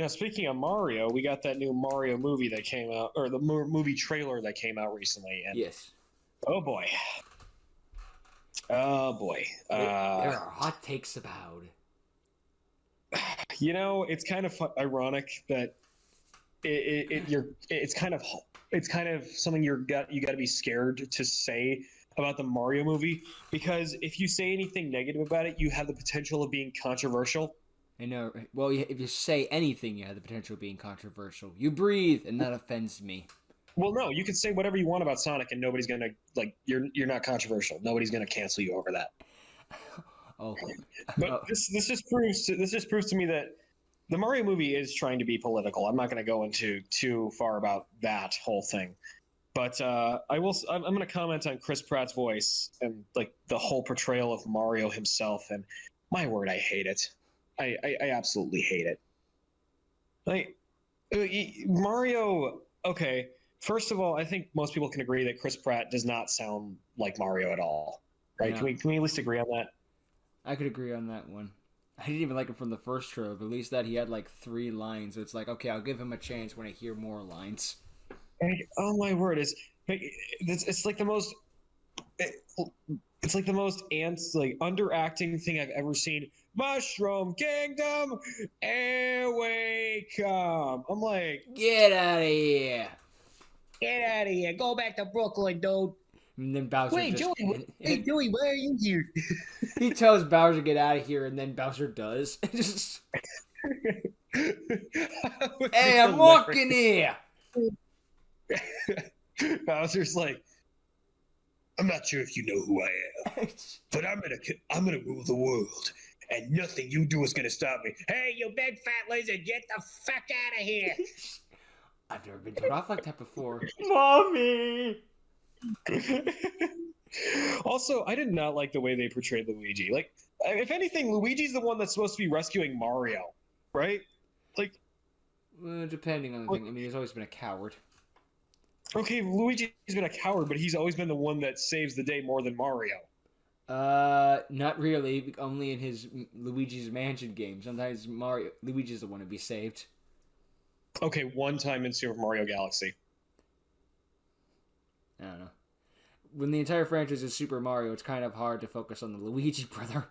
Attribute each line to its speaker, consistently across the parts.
Speaker 1: Speaking of Mario, we got that new Mario movie that came out, or the movie trailer that came out recently, and
Speaker 2: Yes.
Speaker 1: oh boy, oh boy,
Speaker 2: There are hot takes about.
Speaker 1: it's kind of ironic that it's kind of something you got to be scared to say about the Mario movie, because if you say anything negative about it, you have the potential of being controversial.
Speaker 2: I know. Well, if you say anything, you have the potential of being controversial. You breathe, and that offends me.
Speaker 1: Well, no, you can say whatever you want about Sonic, and nobody's gonna you're not controversial. Nobody's gonna cancel you over that.
Speaker 2: Oh,
Speaker 1: But
Speaker 2: oh,
Speaker 1: this just proves to me that the Mario movie is trying to be political. I'm not going to go into too far about that whole thing, but I will. I'm going to comment on Chris Pratt's voice and like the whole portrayal of Mario himself. And my word, I hate it. I absolutely hate it. Like Mario. Okay, first of all, I think most people can agree that Chris Pratt does not sound like Mario at all. Right?
Speaker 2: no.
Speaker 1: Can we at least agree on that?
Speaker 2: I could agree on that one. I didn't even like him from the first trailer, but at least that he had like 3 lines. So it's like, okay, I'll give him a chance when I hear more lines.
Speaker 1: Oh my word! It's like the most it's like the most ants like underacting thing I've ever seen. Mushroom Kingdom, here we come. I'm like,
Speaker 2: Get out of here!
Speaker 1: get out of here, go back to Brooklyn, dude.
Speaker 2: And then Bowser
Speaker 1: Wait,
Speaker 2: just
Speaker 1: Joey, hey Joey, why are you here?
Speaker 2: he tells Bowser to get out of here, and then Bowser does. Just, hey, I'm walking here.
Speaker 1: Bowser's like, I'm not sure if you know who I am, but I'm gonna rule the world, and nothing you do is gonna stop me. Hey, you big fat lizard, get the fuck out of here!
Speaker 2: I've never been told off like that before. Mommy.
Speaker 1: Also, I did not like the way they portrayed Luigi. Like, if anything, Luigi's the one that's supposed to be rescuing Mario, right? Like,
Speaker 2: Depending on the thing. I mean, he's always been a coward.
Speaker 1: okay, Luigi's been a coward, but he's always been the one that saves the day more than Mario.
Speaker 2: Not really. Only in his Luigi's Mansion game. Sometimes Luigi's the one to be saved.
Speaker 1: Okay, one time in Super Mario Galaxy.
Speaker 2: I don't know. When the entire franchise is Super Mario, it's kind of hard to focus on the Luigi brother.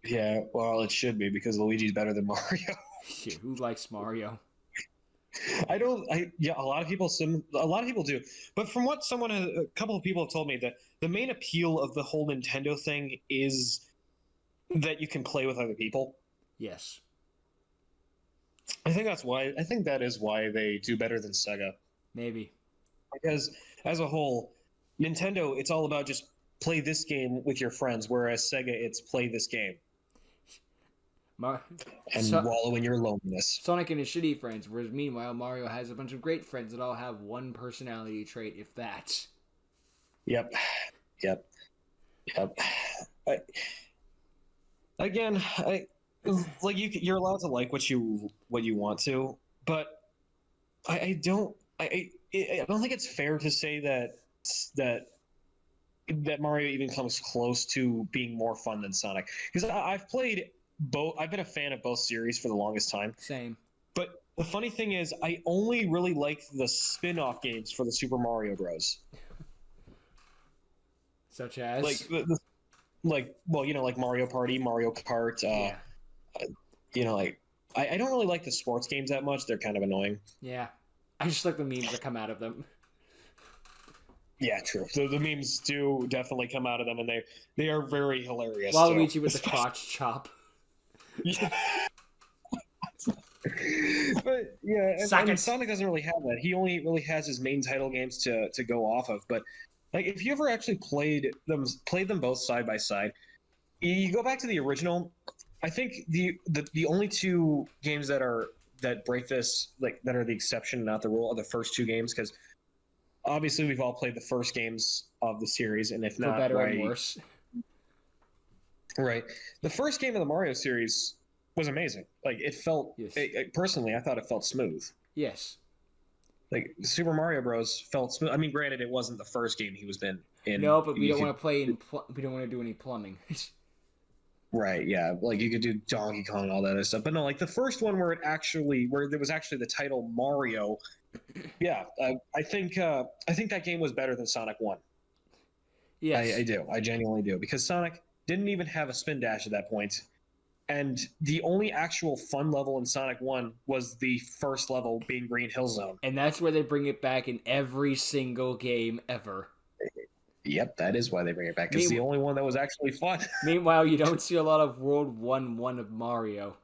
Speaker 1: Yeah, well, it should be because Luigi's better than Mario.
Speaker 2: Shit, who likes Mario?
Speaker 1: I don't. Yeah, a lot of people. A lot of people do. But from what a couple of people have told me, that the main appeal of the whole Nintendo thing is that you can play with other people.
Speaker 2: Yes.
Speaker 1: I think that's why. I think that is why they do better than Sega.
Speaker 2: Maybe.
Speaker 1: Because as a whole, Nintendo, it's all about just play this game with your friends, whereas Sega, it's play this game and wallow in your loneliness.
Speaker 2: Sonic and his shitty friends, whereas meanwhile Mario has a bunch of great friends that all have one personality trait, if that.
Speaker 1: Yep. Again, like you're allowed to like what you want to, but I don't think it's fair to say that Mario even comes close to being more fun than Sonic, because I've played both. I've been a fan of both series for the longest time.
Speaker 2: Same.
Speaker 1: But the funny thing is, I only really like the spin-off games for the Super Mario Bros.
Speaker 2: Such as
Speaker 1: like Mario Party, Mario Kart.
Speaker 2: Yeah.
Speaker 1: I don't really like the sports games that much. They're kind of annoying.
Speaker 2: Yeah. I just like the memes that come out of them.
Speaker 1: Yeah, true. The memes do definitely come out of them, and they are very hilarious.
Speaker 2: Waluigi with the crotch chop.
Speaker 1: Yeah. But yeah, Sonic doesn't really have that. He only really has his main title games to go off of. But like, if you ever actually played them both side by side, you go back to the original. I think the only two games that break this, like, that are the exception, not the rule, are the first two games, because obviously we've all played the first games of the series, and if
Speaker 2: For
Speaker 1: not,
Speaker 2: better and worse.
Speaker 1: Right. The first game of the Mario series was amazing. Like, it felt,
Speaker 2: Yes.
Speaker 1: Personally, I thought it felt smooth.
Speaker 2: Yes.
Speaker 1: Like, Super Mario Bros. Felt smooth. I mean, granted, it wasn't the first game he was in.
Speaker 2: No, but we don't want to play we don't want to do any plumbing.
Speaker 1: Right, yeah, like you could do Donkey Kong and all that other stuff, but no, like the first one where there was actually the title Mario. Yeah, I think that game was better than Sonic One. I
Speaker 2: Yes.
Speaker 1: do, I genuinely do, because Sonic didn't even have a spin dash at that point, and the only actual fun level in Sonic One was the first level being Green Hill Zone.
Speaker 2: And that's where they bring it back in every single game ever.
Speaker 1: Yep, that is why they bring it back. It's the
Speaker 2: Mean-
Speaker 1: only one that was actually fun.
Speaker 2: Meanwhile, you don't see a lot of World 1-1 of Mario.